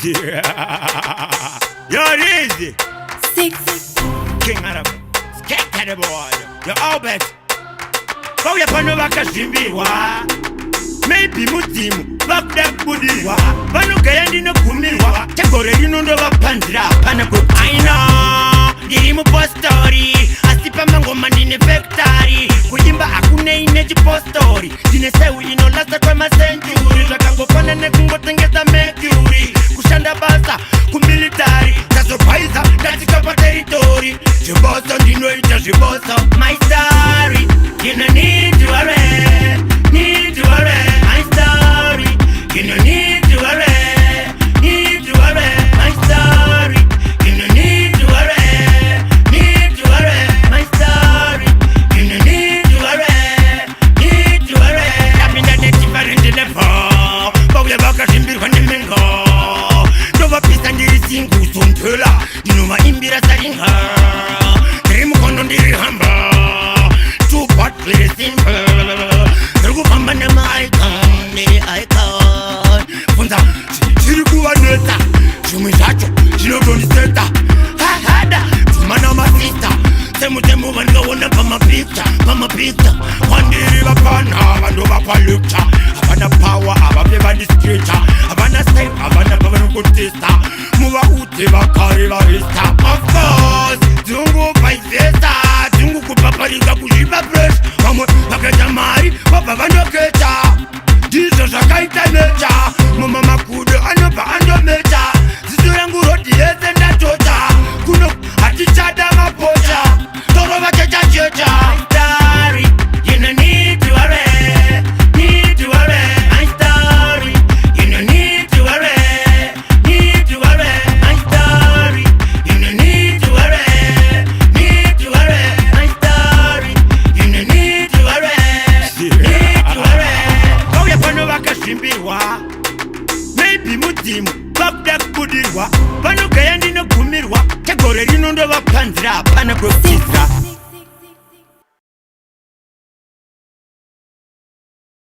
You're easy. 6 King Arab. Skate boy. You're all bet. Go ya pano bakashimbiwa. Maybe mutimu. Back that budiwa. Pano kayandi no kumiwa. Chakore lino ndo wapanzira. Pana kwa aina. Dirimu postori. Asipa mangoma nine vektari. Kujimba akune ineji postori. Dine sewu ino lasa kwa masenjuri. Takangopana nekungo tengeza mercury. Kushanda basa kumilitari. Tazo paiza katika pa territory. Jiboso ndino ita jiboso. My story you no need to worry. Need to worry. My story you no need to worry. Need to worry. My story you no need to worry. Need to worry. My story you no need to worry. Need to worry. I'm in a different level. But we are back at him behind the mingo. Nova pista ndiri singu sontela. Dinoma imbira saringa. Dream kono ndiri hamba. Too hot, very simple. Rugu hamba na my icon, the icon. Funza, chiriku aneta. Chumi sacho, chino don't seta. Ha hada, tumana my sister. Temu wanga wona pama picture. Wandiri bapana, wando bapalukcha. Abana power, ababeba districta. Abana style, abana pavano contesta. Muwa ute bakari barista. Of course, dungu paisesa. Dungu kupapalika kujiba fresh. Kamwe baketa mari, papa vanoketa. Dizo shakaita necha. Mama makude anopa andomecha. Zizurangu roti yeze ndachota. Kuno hatichada mapocha. Toro vakecha checha. My story, you no need to worry. Need to worry. My story, you no need to worry. Need to worry. My story, you no need to worry. Need to worry. My story, you no need to worry. Need to worry. Go ya pano bakashimbiwa. Maybe mutimu. Back that budiwa. Pano kayandi no kumirwa. Chagore lino ndo wapanzira. Pana grosisa.